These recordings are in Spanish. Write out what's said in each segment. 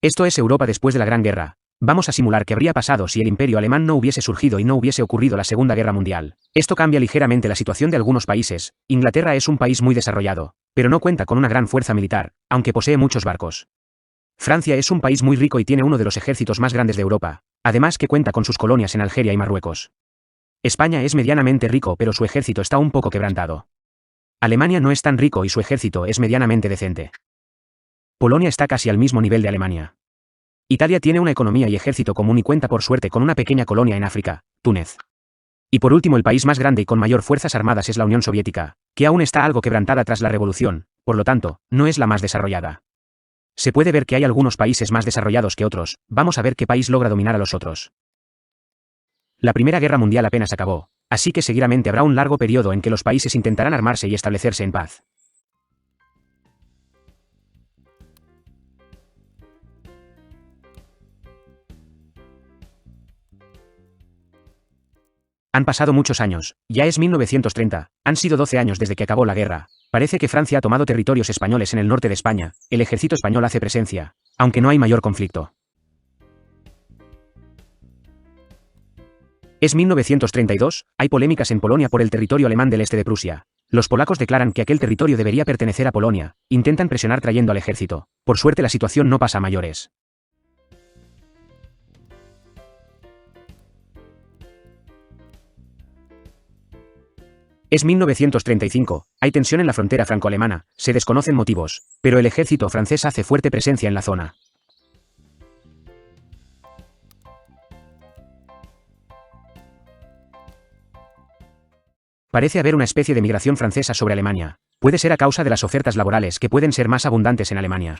Esto es Europa después de la Gran Guerra. Vamos a simular qué habría pasado si el Imperio alemán no hubiese surgido y no hubiese ocurrido la Segunda Guerra Mundial. Esto cambia ligeramente la situación de algunos países. Inglaterra es un país muy desarrollado, pero no cuenta con una gran fuerza militar, aunque posee muchos barcos. Francia es un país muy rico y tiene uno de los ejércitos más grandes de Europa, además que cuenta con sus colonias en Algeria y Marruecos. España es medianamente rico pero su ejército está un poco quebrantado. Alemania no es tan rico y su ejército es medianamente decente. Polonia está casi al mismo nivel de Alemania. Italia tiene una economía y ejército común y cuenta por suerte con una pequeña colonia en África, Túnez. Y por último el país más grande y con mayor fuerzas armadas es la Unión Soviética, que aún está algo quebrantada tras la revolución, por lo tanto, no es la más desarrollada. Se puede ver que hay algunos países más desarrollados que otros, vamos a ver qué país logra dominar a los otros. La Primera Guerra Mundial apenas acabó, así que seguidamente habrá un largo periodo en que los países intentarán armarse y establecerse en paz. Han pasado muchos años, ya es 1930, han sido 12 años desde que acabó la guerra. Parece que Francia ha tomado territorios españoles en el norte de España, el ejército español hace presencia, aunque no hay mayor conflicto. Es 1932, hay polémicas en Polonia por el territorio alemán del este de Prusia. Los polacos declaran que aquel territorio debería pertenecer a Polonia, intentan presionar trayendo al ejército. Por suerte la situación no pasa a mayores. Es 1935, hay tensión en la frontera franco-alemana, se desconocen motivos, pero el ejército francés hace fuerte presencia en la zona. Parece haber una especie de migración francesa sobre Alemania. Puede ser a causa de las ofertas laborales que pueden ser más abundantes en Alemania.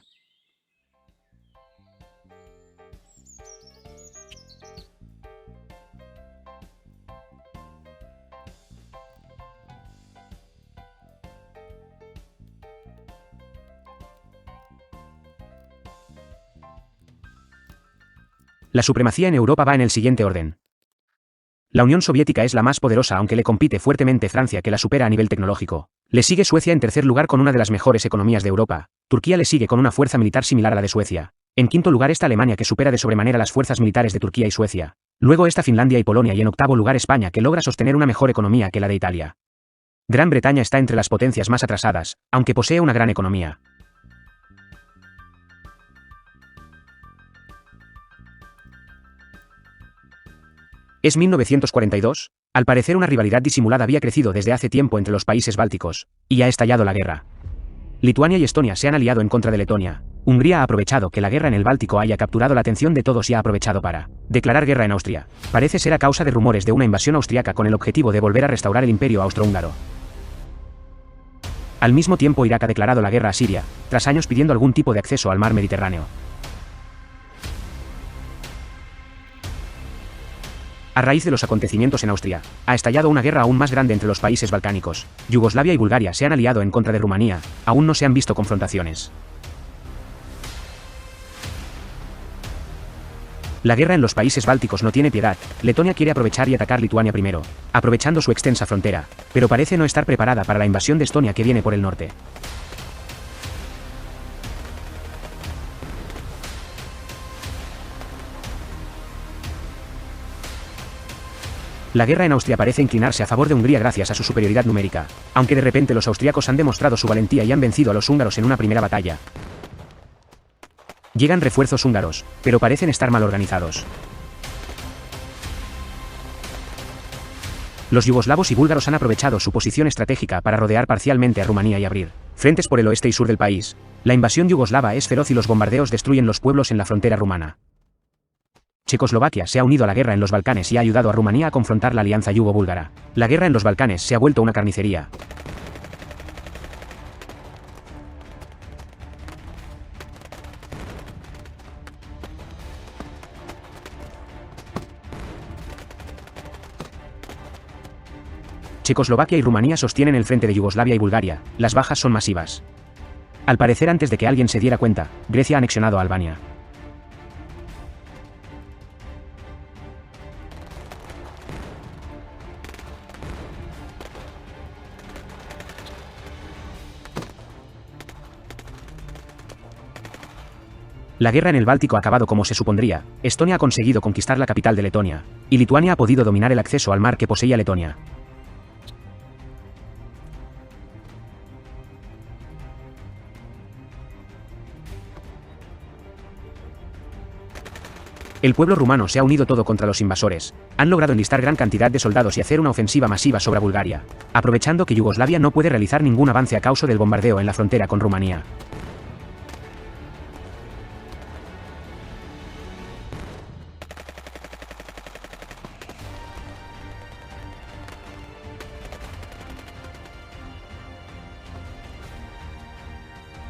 La supremacía en Europa va en el siguiente orden. La Unión Soviética es la más poderosa aunque le compite fuertemente Francia que la supera a nivel tecnológico. Le sigue Suecia en tercer lugar con una de las mejores economías de Europa. Turquía le sigue con una fuerza militar similar a la de Suecia. En quinto lugar está Alemania que supera de sobremanera las fuerzas militares de Turquía y Suecia. Luego está Finlandia y Polonia y en octavo lugar España que logra sostener una mejor economía que la de Italia. Gran Bretaña está entre las potencias más atrasadas, aunque posee una gran economía. Es 1942, al parecer una rivalidad disimulada había crecido desde hace tiempo entre los países bálticos, y ha estallado la guerra. Lituania y Estonia se han aliado en contra de Letonia. Hungría ha aprovechado que la guerra en el Báltico haya capturado la atención de todos y ha aprovechado para declarar guerra en Austria. Parece ser a causa de rumores de una invasión austriaca con el objetivo de volver a restaurar el imperio austrohúngaro. Al mismo tiempo Irak ha declarado la guerra a Siria, tras años pidiendo algún tipo de acceso al mar Mediterráneo. A raíz de los acontecimientos en Austria, ha estallado una guerra aún más grande entre los países balcánicos. Yugoslavia y Bulgaria se han aliado en contra de Rumanía, aún no se han visto confrontaciones. La guerra en los países bálticos no tiene piedad, Letonia quiere aprovechar y atacar Lituania primero, aprovechando su extensa frontera, pero parece no estar preparada para la invasión de Estonia que viene por el norte. La guerra en Austria parece inclinarse a favor de Hungría gracias a su superioridad numérica, aunque de repente los austriacos han demostrado su valentía y han vencido a los húngaros en una primera batalla. Llegan refuerzos húngaros, pero parecen estar mal organizados. Los yugoslavos y búlgaros han aprovechado su posición estratégica para rodear parcialmente a Rumanía y abrir frentes por el oeste y sur del país. La invasión yugoslava es feroz y los bombardeos destruyen los pueblos en la frontera rumana. Checoslovaquia se ha unido a la guerra en los Balcanes y ha ayudado a Rumanía a confrontar la alianza yugo-búlgara. La guerra en los Balcanes se ha vuelto una carnicería. Checoslovaquia y Rumanía sostienen el frente de Yugoslavia y Bulgaria, las bajas son masivas. Al parecer antes de que alguien se diera cuenta, Grecia ha anexionado a Albania. La guerra en el Báltico ha acabado como se supondría, Estonia ha conseguido conquistar la capital de Letonia, y Lituania ha podido dominar el acceso al mar que poseía Letonia. El pueblo rumano se ha unido todo contra los invasores, han logrado enlistar gran cantidad de soldados y hacer una ofensiva masiva sobre Bulgaria, aprovechando que Yugoslavia no puede realizar ningún avance a causa del bombardeo en la frontera con Rumanía.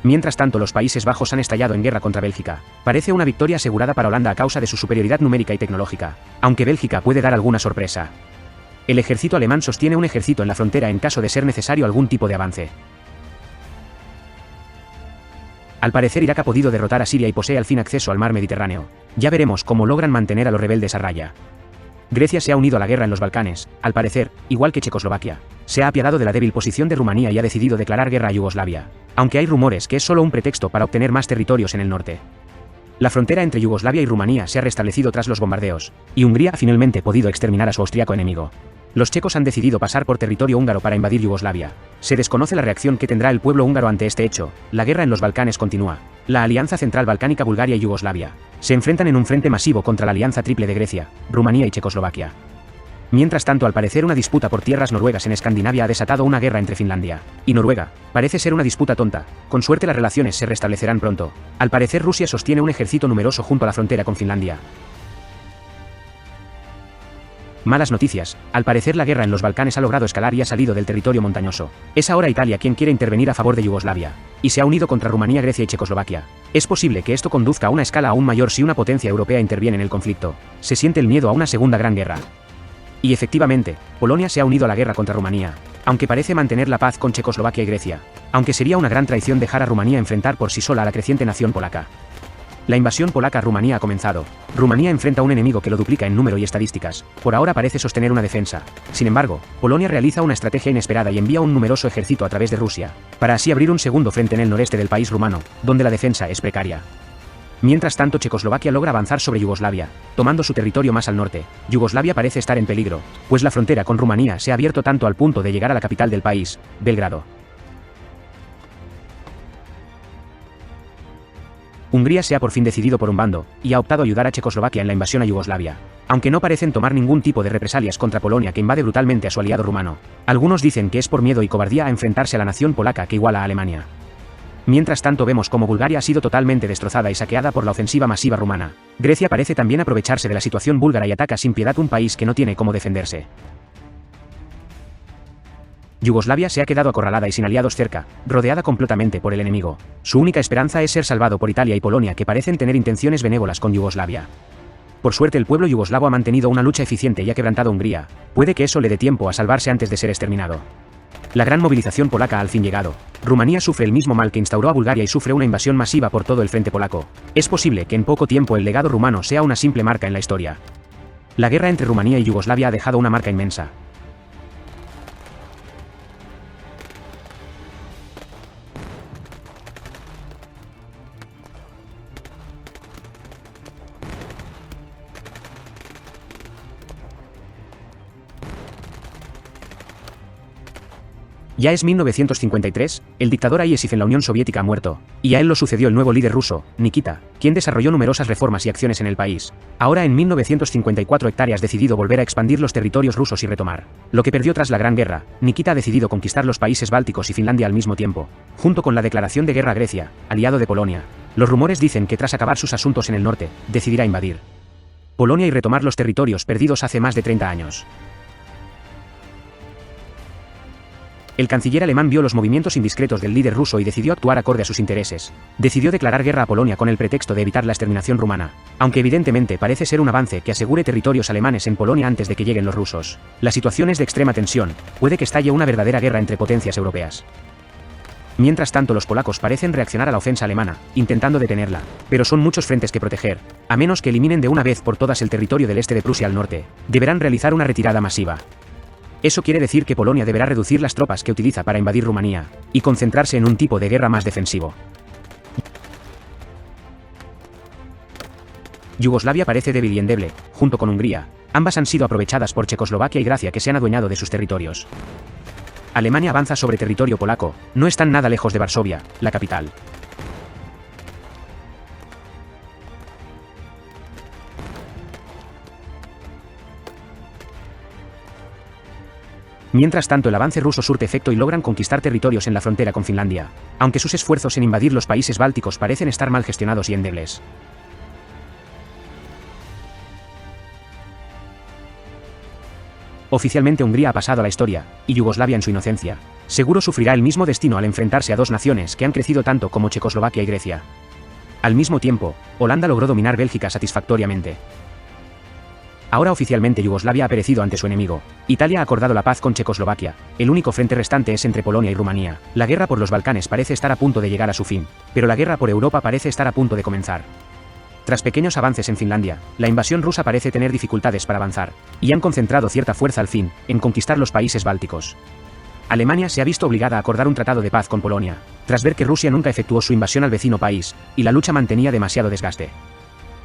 Mientras tanto, los Países Bajos han estallado en guerra contra Bélgica. Parece una victoria asegurada para Holanda a causa de su superioridad numérica y tecnológica, aunque Bélgica puede dar alguna sorpresa. El ejército alemán sostiene un ejército en la frontera en caso de ser necesario algún tipo de avance. Al parecer, Irak ha podido derrotar a Siria y posee al fin acceso al mar Mediterráneo. Ya veremos cómo logran mantener a los rebeldes a raya. Grecia se ha unido a la guerra en los Balcanes, al parecer, igual que Checoslovaquia. Se ha apiadado de la débil posición de Rumanía y ha decidido declarar guerra a Yugoslavia, aunque hay rumores que es solo un pretexto para obtener más territorios en el norte. La frontera entre Yugoslavia y Rumanía se ha restablecido tras los bombardeos, y Hungría ha finalmente podido exterminar a su austriaco enemigo. Los checos han decidido pasar por territorio húngaro para invadir Yugoslavia. Se desconoce la reacción que tendrá el pueblo húngaro ante este hecho. La guerra en los Balcanes continúa. La Alianza Central Balcánica, Bulgaria y Yugoslavia se enfrentan en un frente masivo contra la Alianza Triple de Grecia, Rumanía y Checoslovaquia. Mientras tanto, al parecer, una disputa por tierras noruegas en Escandinavia ha desatado una guerra entre Finlandia y Noruega. Parece ser una disputa tonta. Con suerte las relaciones se restablecerán pronto. Al parecer, Rusia sostiene un ejército numeroso junto a la frontera con Finlandia. Malas noticias. Al parecer, la guerra en los Balcanes ha logrado escalar y ha salido del territorio montañoso. Es ahora Italia quien quiere intervenir a favor de Yugoslavia, y se ha unido contra Rumanía, Grecia y Checoslovaquia. Es posible que esto conduzca a una escala aún mayor si una potencia europea interviene en el conflicto. Se siente el miedo a una segunda gran guerra. Y efectivamente, Polonia se ha unido a la guerra contra Rumanía, aunque parece mantener la paz con Checoslovaquia y Grecia, aunque sería una gran traición dejar a Rumanía enfrentar por sí sola a la creciente nación polaca. La invasión polaca a Rumanía ha comenzado. Rumanía enfrenta a un enemigo que lo duplica en número y estadísticas. Por ahora parece sostener una defensa. Sin embargo, Polonia realiza una estrategia inesperada y envía un numeroso ejército a través de Rusia, para así abrir un segundo frente en el noreste del país rumano, donde la defensa es precaria. Mientras tanto, Checoslovaquia logra avanzar sobre Yugoslavia, tomando su territorio más al norte. Yugoslavia parece estar en peligro, pues la frontera con Rumanía se ha abierto tanto al punto de llegar a la capital del país, Belgrado. Hungría se ha por fin decidido por un bando, y ha optado a ayudar a Checoslovaquia en la invasión a Yugoslavia, aunque no parecen tomar ningún tipo de represalias contra Polonia, que invade brutalmente a su aliado rumano. Algunos dicen que es por miedo y cobardía a enfrentarse a la nación polaca que iguala a Alemania. Mientras tanto, vemos cómo Bulgaria ha sido totalmente destrozada y saqueada por la ofensiva masiva rumana. Grecia parece también aprovecharse de la situación búlgara y ataca sin piedad un país que no tiene cómo defenderse. Yugoslavia se ha quedado acorralada y sin aliados cerca, rodeada completamente por el enemigo. Su única esperanza es ser salvado por Italia y Polonia, que parecen tener intenciones benévolas con Yugoslavia. Por suerte, el pueblo yugoslavo ha mantenido una lucha eficiente y ha quebrantado a Hungría. Puede que eso le dé tiempo a salvarse antes de ser exterminado. La gran movilización polaca ha al fin llegado. Rumanía sufre el mismo mal que instauró a Bulgaria y sufre una invasión masiva por todo el frente polaco. Es posible que en poco tiempo el legado rumano sea una simple marca en la historia. La guerra entre Rumanía y Yugoslavia ha dejado una marca inmensa. Ya es 1953, el dictador Iesif en la Unión Soviética ha muerto, y a él lo sucedió el nuevo líder ruso, Nikita, quien desarrolló numerosas reformas y acciones en el país. Ahora, en 1954, hectáreas decidido volver a expandir los territorios rusos y retomar lo que perdió tras la Gran Guerra. Nikita ha decidido conquistar los países bálticos y Finlandia al mismo tiempo, junto con la declaración de guerra a Grecia, aliado de Polonia. Los rumores dicen que tras acabar sus asuntos en el norte, decidirá invadir Polonia y retomar los territorios perdidos hace más de 30 años. El canciller alemán vio los movimientos indiscretos del líder ruso y decidió actuar acorde a sus intereses. Decidió declarar guerra a Polonia con el pretexto de evitar la exterminación rumana, aunque evidentemente parece ser un avance que asegure territorios alemanes en Polonia antes de que lleguen los rusos. La situación es de extrema tensión, puede que estalle una verdadera guerra entre potencias europeas. Mientras tanto, los polacos parecen reaccionar a la ofensa alemana, intentando detenerla, pero son muchos frentes que proteger. A menos que eliminen de una vez por todas el territorio del este de Prusia al norte, deberán realizar una retirada masiva. Eso quiere decir que Polonia deberá reducir las tropas que utiliza para invadir Rumanía, y concentrarse en un tipo de guerra más defensivo. Yugoslavia parece débil y endeble, junto con Hungría. Ambas han sido aprovechadas por Checoslovaquia y Grecia, que se han adueñado de sus territorios. Alemania avanza sobre territorio polaco, no están nada lejos de Varsovia, la capital. Mientras tanto, el avance ruso surte efecto y logran conquistar territorios en la frontera con Finlandia, aunque sus esfuerzos en invadir los países bálticos parecen estar mal gestionados y endebles. Oficialmente Hungría ha pasado a la historia, y Yugoslavia en su inocencia. Seguro sufrirá el mismo destino al enfrentarse a dos naciones que han crecido tanto como Checoslovaquia y Grecia. Al mismo tiempo, Holanda logró dominar Bélgica satisfactoriamente. Ahora oficialmente Yugoslavia ha perecido ante su enemigo. Italia ha acordado la paz con Checoslovaquia. El único frente restante es entre Polonia y Rumanía. La guerra por los Balcanes parece estar a punto de llegar a su fin, pero la guerra por Europa parece estar a punto de comenzar. Tras pequeños avances en Finlandia, la invasión rusa parece tener dificultades para avanzar, y han concentrado cierta fuerza al fin, en conquistar los países bálticos. Alemania se ha visto obligada a acordar un tratado de paz con Polonia, tras ver que Rusia nunca efectuó su invasión al vecino país, y la lucha mantenía demasiado desgaste.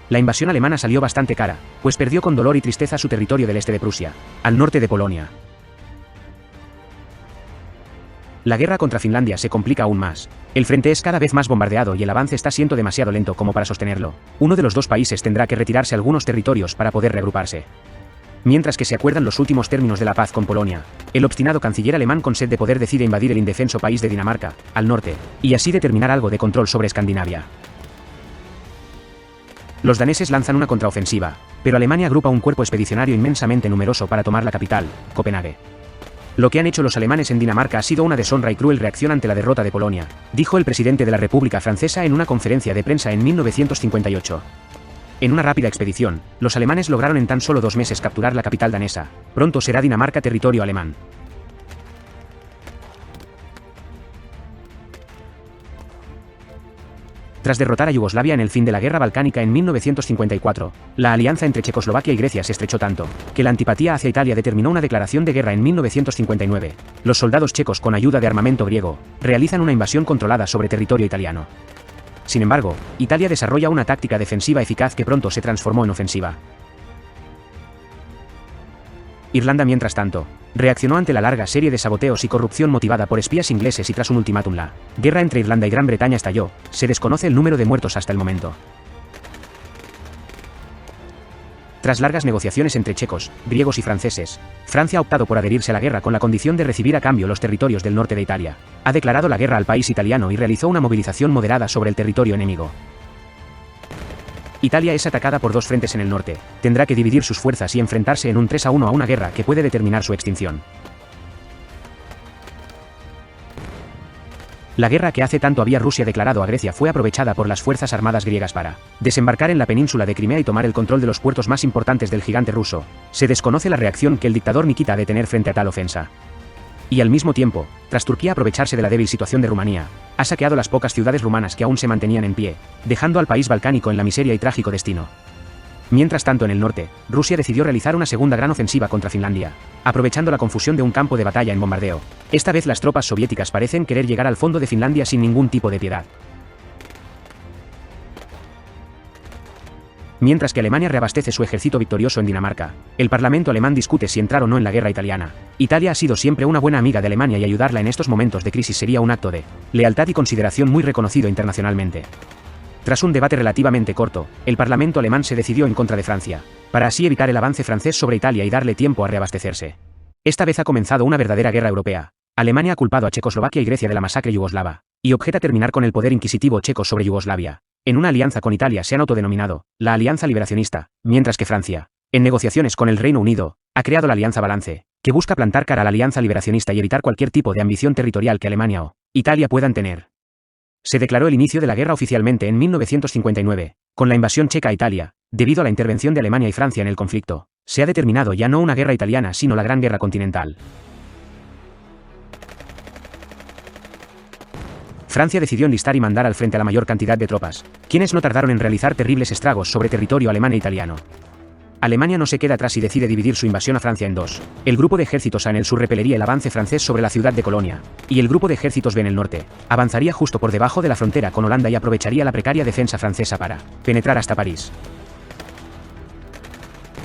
La invasión alemana salió bastante cara, pues perdió con dolor y tristeza su territorio del este de Prusia, al norte de Polonia. La guerra contra Finlandia se complica aún más. El frente es cada vez más bombardeado y el avance está siendo demasiado lento como para sostenerlo. Uno de los dos países tendrá que retirarse algunos territorios para poder reagruparse. Mientras que se acuerdan los últimos términos de la paz con Polonia, el obstinado canciller alemán con sed de poder decide invadir el indefenso país de Dinamarca, al norte, y así determinar algo de control sobre Escandinavia. Los daneses lanzan una contraofensiva, pero Alemania agrupa un cuerpo expedicionario inmensamente numeroso para tomar la capital, Copenhague. Lo que han hecho los alemanes en Dinamarca ha sido una deshonra y cruel reacción ante la derrota de Polonia, dijo el presidente de la República Francesa en una conferencia de prensa en 1958. En una rápida expedición, los alemanes lograron en tan solo 2 meses capturar la capital danesa. Pronto será Dinamarca territorio alemán. Tras derrotar a Yugoslavia en el fin de la guerra balcánica en 1954, la alianza entre Checoslovaquia y Grecia se estrechó tanto, que la antipatía hacia Italia determinó una declaración de guerra en 1959. Los soldados checos, con ayuda de armamento griego, realizan una invasión controlada sobre territorio italiano. Sin embargo, Italia desarrolla una táctica defensiva eficaz que pronto se transformó en ofensiva. Irlanda, mientras tanto, reaccionó ante la larga serie de saboteos y corrupción motivada por espías ingleses y tras un ultimátum la guerra entre Irlanda y Gran Bretaña estalló. Se desconoce el número de muertos hasta el momento. Tras largas negociaciones entre checos, griegos y franceses, Francia ha optado por adherirse a la guerra con la condición de recibir a cambio los territorios del norte de Italia. Ha declarado la guerra al país italiano y realizó una movilización moderada sobre el territorio enemigo. Italia es atacada por dos frentes en el norte, tendrá que dividir sus fuerzas y enfrentarse en un 3-1 a una guerra que puede determinar su extinción. La guerra que hace tanto había Rusia declarado a Grecia fue aprovechada por las fuerzas armadas griegas para desembarcar en la península de Crimea y tomar el control de los puertos más importantes del gigante ruso. Se desconoce la reacción que el dictador Nikita ha de tener frente a tal ofensa. Y al mismo tiempo, tras Turquía aprovecharse de la débil situación de Rumanía, ha saqueado las pocas ciudades rumanas que aún se mantenían en pie, dejando al país balcánico en la miseria y trágico destino. Mientras tanto, en el norte, Rusia decidió realizar una segunda gran ofensiva contra Finlandia, aprovechando la confusión de un campo de batalla en bombardeo. Esta vez las tropas soviéticas parecen querer llegar al fondo de Finlandia sin ningún tipo de piedad. Mientras que Alemania reabastece su ejército victorioso en Dinamarca, el Parlamento alemán discute si entrar o no en la guerra italiana. Italia ha sido siempre una buena amiga de Alemania y ayudarla en estos momentos de crisis sería un acto de lealtad y consideración muy reconocido internacionalmente. Tras un debate relativamente corto, el Parlamento alemán se decidió en contra de Francia, para así evitar el avance francés sobre Italia y darle tiempo a reabastecerse. Esta vez ha comenzado una verdadera guerra europea. Alemania ha culpado a Checoslovaquia y Grecia de la masacre yugoslava, y objeta terminar con el poder inquisitivo checo sobre Yugoslavia. En una alianza con Italia se han autodenominado la Alianza Liberacionista, mientras que Francia, en negociaciones con el Reino Unido, ha creado la Alianza Balance, que busca plantar cara a la Alianza Liberacionista y evitar cualquier tipo de ambición territorial que Alemania o Italia puedan tener. Se declaró el inicio de la guerra oficialmente en 1959, con la invasión checa a Italia, debido a la intervención de Alemania y Francia en el conflicto. Se ha determinado ya no una guerra italiana sino la Gran Guerra Continental. Francia decidió enlistar y mandar al frente a la mayor cantidad de tropas, quienes no tardaron en realizar terribles estragos sobre territorio alemán e italiano. Alemania no se queda atrás y decide dividir su invasión a Francia en dos. El grupo de ejércitos A en el sur repelería el avance francés sobre la ciudad de Colonia, y el grupo de ejércitos B en el norte avanzaría justo por debajo de la frontera con Holanda y aprovecharía la precaria defensa francesa para penetrar hasta París.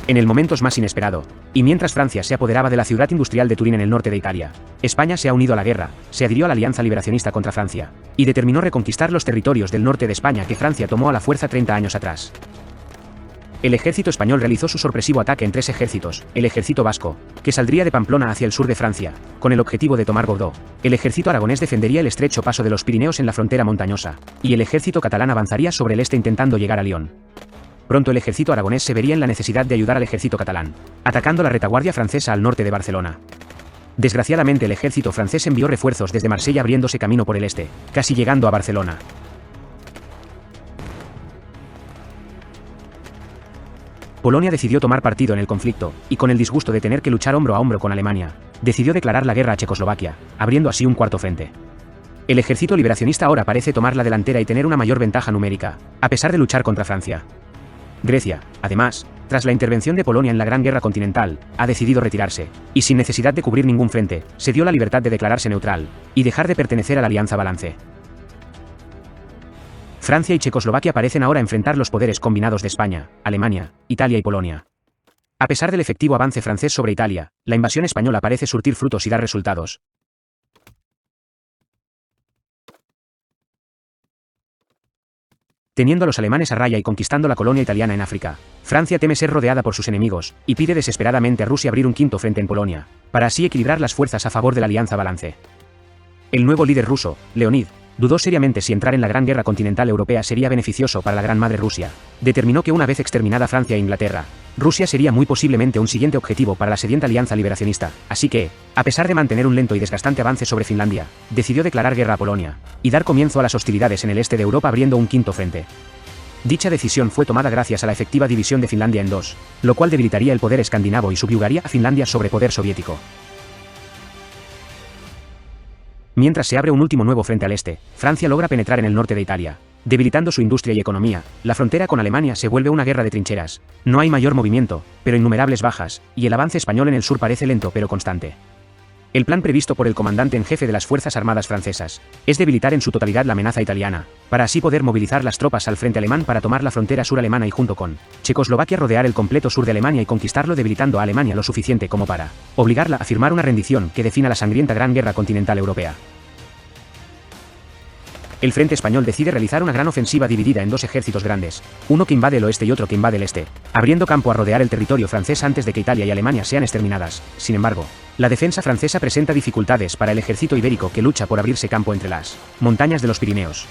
en el momento más inesperado, y mientras Francia se apoderaba de la ciudad industrial de Turín en el norte de Italia, España se ha unido a la guerra, se adhirió a la Alianza Liberacionista contra Francia, y determinó reconquistar los territorios del norte de España que Francia tomó a la fuerza 30 años atrás. El ejército español realizó su sorpresivo ataque en 3 ejércitos: el ejército vasco, que saldría de Pamplona hacia el sur de Francia, con el objetivo de tomar Bordeaux; el ejército aragonés defendería el estrecho paso de los Pirineos en la frontera montañosa, y el ejército catalán avanzaría sobre el este intentando llegar a Lyon. Pronto el ejército aragonés se vería en la necesidad de ayudar al ejército catalán, atacando la retaguardia francesa al norte de Barcelona. Desgraciadamente el ejército francés envió refuerzos desde Marsella abriéndose camino por el este, casi llegando a Barcelona. Polonia decidió tomar partido en el conflicto, y con el disgusto de tener que luchar hombro a hombro con Alemania, decidió declarar la guerra a Checoslovaquia, abriendo así un cuarto frente. El ejército liberacionista ahora parece tomar la delantera y tener una mayor ventaja numérica, a pesar de luchar contra Francia. Grecia, además, tras la intervención de Polonia en la Gran Guerra Continental, ha decidido retirarse, y sin necesidad de cubrir ningún frente, se dio la libertad de declararse neutral, y dejar de pertenecer a la Alianza Balance. Francia y Checoslovaquia parecen ahora enfrentar los poderes combinados de España, Alemania, Italia y Polonia. A pesar del efectivo avance francés sobre Italia, la invasión española parece surtir frutos y dar resultados. Teniendo a los alemanes a raya y conquistando la colonia italiana en África, Francia teme ser rodeada por sus enemigos, y pide desesperadamente a Rusia abrir un quinto frente en Polonia, para así equilibrar las fuerzas a favor de la Alianza Balance. El nuevo líder ruso, Leonid, dudó seriamente si entrar en la Gran Guerra Continental Europea sería beneficioso para la Gran Madre Rusia. Determinó que una vez exterminada Francia e Inglaterra, Rusia sería muy posiblemente un siguiente objetivo para la sedienta alianza liberacionista, así que, a pesar de mantener un lento y desgastante avance sobre Finlandia, decidió declarar guerra a Polonia, y dar comienzo a las hostilidades en el este de Europa abriendo un quinto frente. Dicha decisión fue tomada gracias a la efectiva división de Finlandia en 2, lo cual debilitaría el poder escandinavo y subyugaría a Finlandia sobre poder soviético. Mientras se abre un último nuevo frente al este, Francia logra penetrar en el norte de Italia, debilitando su industria y economía. La frontera con Alemania se vuelve una guerra de trincheras. No hay mayor movimiento, pero innumerables bajas, y el avance español en el sur parece lento pero constante. El plan previsto por el comandante en jefe de las Fuerzas Armadas francesas es debilitar en su totalidad la amenaza italiana, para así poder movilizar las tropas al frente alemán para tomar la frontera sur alemana y junto con Checoslovaquia rodear el completo sur de Alemania y conquistarlo, debilitando a Alemania lo suficiente como para obligarla a firmar una rendición que defina la sangrienta Gran Guerra Continental Europea. El frente español decide realizar una gran ofensiva dividida en 2 ejércitos grandes, uno que invade el oeste y otro que invade el este, abriendo campo a rodear el territorio francés antes de que Italia y Alemania sean exterminadas. Sin embargo, la defensa francesa presenta dificultades para el ejército ibérico que lucha por abrirse campo entre las montañas de los Pirineos.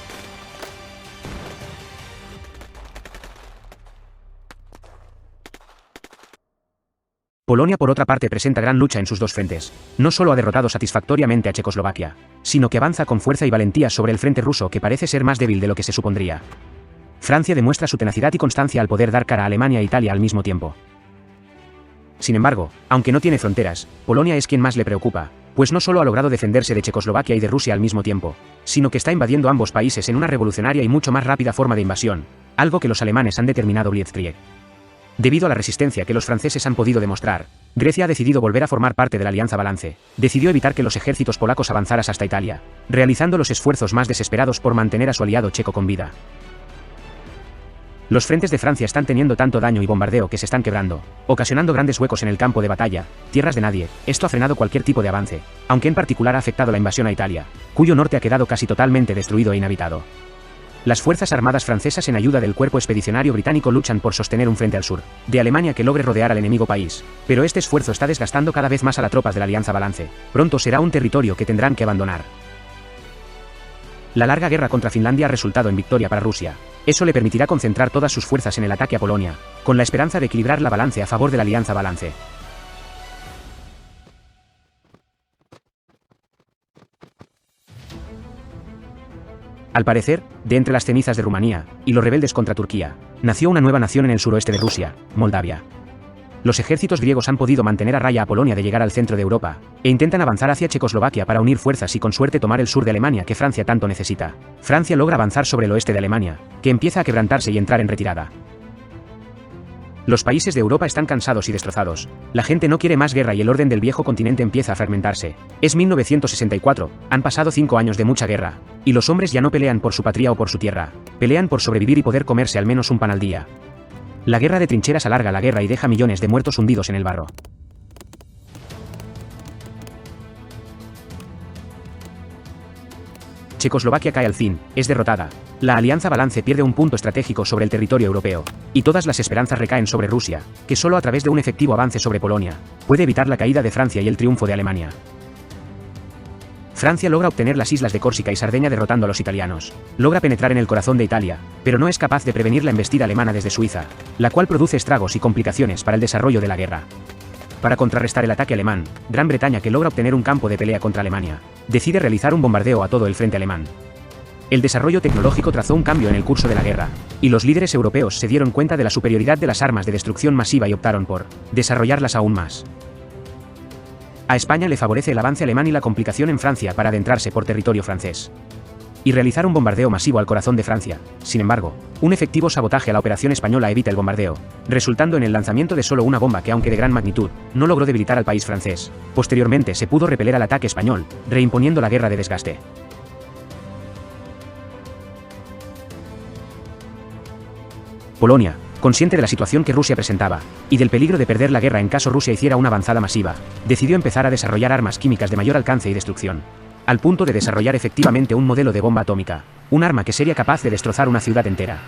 Polonia por otra parte presenta gran lucha en sus 2 frentes. No solo ha derrotado satisfactoriamente a Checoslovaquia, sino que avanza con fuerza y valentía sobre el frente ruso que parece ser más débil de lo que se supondría. Francia demuestra su tenacidad y constancia al poder dar cara a Alemania e Italia al mismo tiempo. Sin embargo, aunque no tiene fronteras, Polonia es quien más le preocupa, pues no solo ha logrado defenderse de Checoslovaquia y de Rusia al mismo tiempo, sino que está invadiendo ambos países en una revolucionaria y mucho más rápida forma de invasión, algo que los alemanes han determinado Blitzkrieg. Debido a la resistencia que los franceses han podido demostrar, Grecia ha decidido volver a formar parte de la Alianza Balance. Decidió evitar que los ejércitos polacos avanzaran hasta Italia, realizando los esfuerzos más desesperados por mantener a su aliado checo con vida. Los frentes de Francia están teniendo tanto daño y bombardeo que se están quebrando, ocasionando grandes huecos en el campo de batalla, tierras de nadie. Esto ha frenado cualquier tipo de avance, aunque en particular ha afectado la invasión a Italia, cuyo norte ha quedado casi totalmente destruido e inhabitado. Las fuerzas armadas francesas en ayuda del cuerpo expedicionario británico luchan por sostener un frente al sur de Alemania que logre rodear al enemigo país, pero este esfuerzo está desgastando cada vez más a las tropas de la Alianza Balance. Pronto será un territorio que tendrán que abandonar. La larga guerra contra Finlandia ha resultado en victoria para Rusia. Eso le permitirá concentrar todas sus fuerzas en el ataque a Polonia, con la esperanza de equilibrar la balance a favor de la Alianza Balance. Al parecer, de entre las cenizas de Rumanía y los rebeldes contra Turquía, nació una nueva nación en el suroeste de Rusia, Moldavia. Los ejércitos griegos han podido mantener a raya a Polonia de llegar al centro de Europa, e intentan avanzar hacia Checoslovaquia para unir fuerzas y con suerte tomar el sur de Alemania que Francia tanto necesita. Francia logra avanzar sobre el oeste de Alemania, que empieza a quebrantarse y entrar en retirada. Los países de Europa están cansados y destrozados. La gente no quiere más guerra y el orden del viejo continente empieza a fragmentarse. Es 1964, han pasado 5 años de mucha guerra, y los hombres ya no pelean por su patria o por su tierra, pelean por sobrevivir y poder comerse al menos un pan al día. La guerra de trincheras alarga la guerra y deja millones de muertos hundidos en el barro. Checoslovaquia cae al fin, es derrotada. La alianza Balance pierde un punto estratégico sobre el territorio europeo, y todas las esperanzas recaen sobre Rusia, que solo a través de un efectivo avance sobre Polonia, puede evitar la caída de Francia y el triunfo de Alemania. Francia logra obtener las islas de Córcega y Sardeña derrotando a los italianos. Logra penetrar en el corazón de Italia, pero no es capaz de prevenir la embestida alemana desde Suiza, la cual produce estragos y complicaciones para el desarrollo de la guerra. Para contrarrestar el ataque alemán, Gran Bretaña, que logra obtener un campo de pelea contra Alemania, decide realizar un bombardeo a todo el frente alemán. El desarrollo tecnológico trazó un cambio en el curso de la guerra, y los líderes europeos se dieron cuenta de la superioridad de las armas de destrucción masiva y optaron por desarrollarlas aún más. A España le favorece el avance alemán y la complicación en Francia para adentrarse por territorio francés y realizar un bombardeo masivo al corazón de Francia. Sin embargo, un efectivo sabotaje a la operación española evita el bombardeo, resultando en el lanzamiento de solo una bomba que, aunque de gran magnitud, no logró debilitar al país francés. Posteriormente se pudo repeler al ataque español, reimponiendo la guerra de desgaste. Polonia, consciente de la situación que Rusia presentaba, y del peligro de perder la guerra en caso Rusia hiciera una avanzada masiva, decidió empezar a desarrollar armas químicas de mayor alcance y destrucción, al punto de desarrollar efectivamente un modelo de bomba atómica, un arma que sería capaz de destrozar una ciudad entera.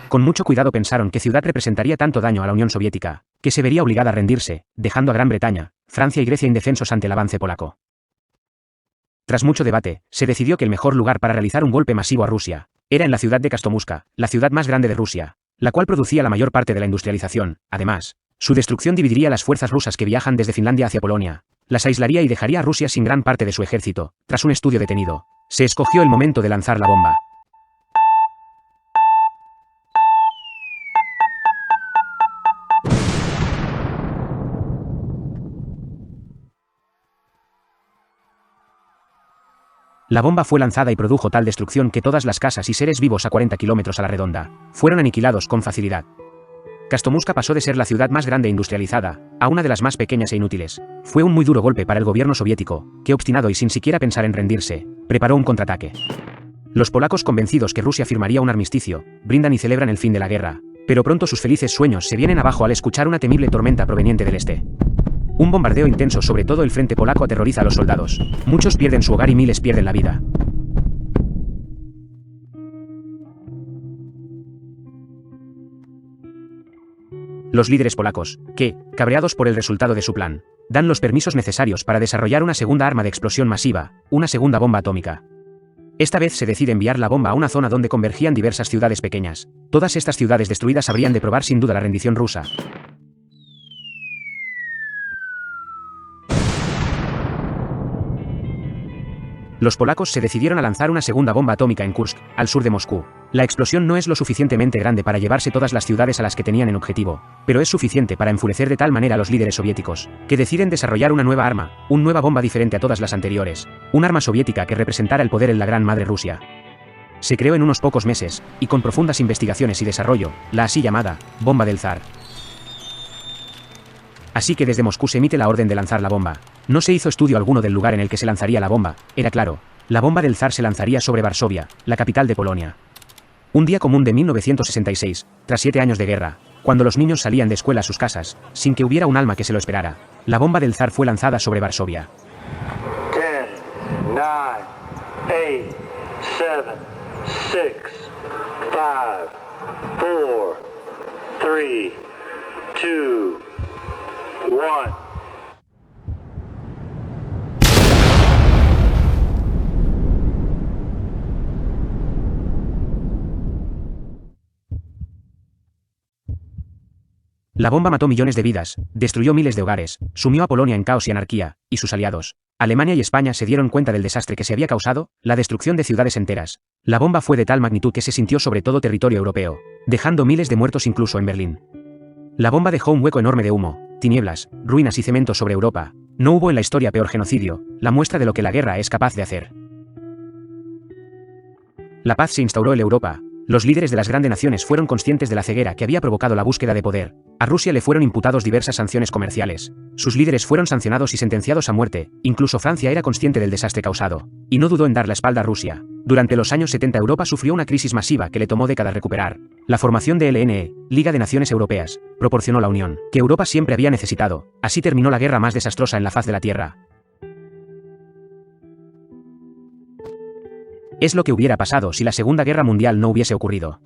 Con mucho cuidado pensaron qué ciudad representaría tanto daño a la Unión Soviética, que se vería obligada a rendirse, dejando a Gran Bretaña, Francia y Grecia indefensos ante el avance polaco. Tras mucho debate, se decidió que el mejor lugar para realizar un golpe masivo a Rusia era en la ciudad de Kostomuska, la ciudad más grande de Rusia, la cual producía la mayor parte de la industrialización. Además, su destrucción dividiría las fuerzas rusas que viajan desde Finlandia hacia Polonia, las aislaría y dejaría a Rusia sin gran parte de su ejército. Tras un estudio detenido, se escogió el momento de lanzar la bomba. La bomba fue lanzada y produjo tal destrucción que todas las casas y seres vivos a 40 kilómetros a la redonda fueron aniquilados con facilidad. Kostomuska pasó de ser la ciudad más grande e industrializada a una de las más pequeñas e inútiles. Fue un muy duro golpe para el gobierno soviético, que, obstinado y sin siquiera pensar en rendirse, preparó un contraataque. Los polacos, convencidos que Rusia firmaría un armisticio, brindan y celebran el fin de la guerra, pero pronto sus felices sueños se vienen abajo al escuchar una temible tormenta proveniente del este. Un bombardeo intenso sobre todo el frente polaco aterroriza a los soldados. Muchos pierden su hogar y miles pierden la vida. Los líderes polacos, que, cabreados por el resultado de su plan, dan los permisos necesarios para desarrollar una segunda arma de explosión masiva, una segunda bomba atómica. Esta vez se decide enviar la bomba a una zona donde convergían diversas ciudades pequeñas. Todas estas ciudades destruidas habrían de probar sin duda la rendición rusa. Los polacos se decidieron a lanzar una segunda bomba atómica en Kursk, al sur de Moscú. La explosión no es lo suficientemente grande para llevarse todas las ciudades a las que tenían en objetivo, pero es suficiente para enfurecer de tal manera a los líderes soviéticos, que deciden desarrollar una nueva arma, una nueva bomba diferente a todas las anteriores, un arma soviética que representara el poder en la gran madre Rusia. Se creó en unos pocos meses, y con profundas investigaciones y desarrollo, la así llamada bomba del zar. Así que desde Moscú se emite la orden de lanzar la bomba. No se hizo estudio alguno del lugar en el que se lanzaría la bomba, era claro, la bomba del zar se lanzaría sobre Varsovia, la capital de Polonia. Un día común de 1966, tras 7 años de guerra, cuando los niños salían de escuela a sus casas, sin que hubiera un alma que se lo esperara, la bomba del zar fue lanzada sobre Varsovia. 10, 9, 8, 7, 6, 5, 4, 3, 2, 1. La bomba mató millones de vidas, destruyó miles de hogares, sumió a Polonia en caos y anarquía, y sus aliados, Alemania y España, se dieron cuenta del desastre que se había causado, la destrucción de ciudades enteras. La bomba fue de tal magnitud que se sintió sobre todo territorio europeo, dejando miles de muertos incluso en Berlín. La bomba dejó un hueco enorme de humo, tinieblas, ruinas y cemento sobre Europa. No hubo en la historia peor genocidio, la muestra de lo que la guerra es capaz de hacer. La paz se instauró en Europa. Los líderes de las grandes naciones fueron conscientes de la ceguera que había provocado la búsqueda de poder. A Rusia le fueron imputados diversas sanciones comerciales. Sus líderes fueron sancionados y sentenciados a muerte. Incluso Francia era consciente del desastre causado, y no dudó en dar la espalda a Rusia. Durante los años 70 Europa sufrió una crisis masiva que le tomó décadas recuperar. La formación de LNE, Liga de Naciones Europeas, proporcionó la unión que Europa siempre había necesitado. Así terminó la guerra más desastrosa en la faz de la Tierra. Es lo que hubiera pasado si la Segunda Guerra Mundial no hubiese ocurrido.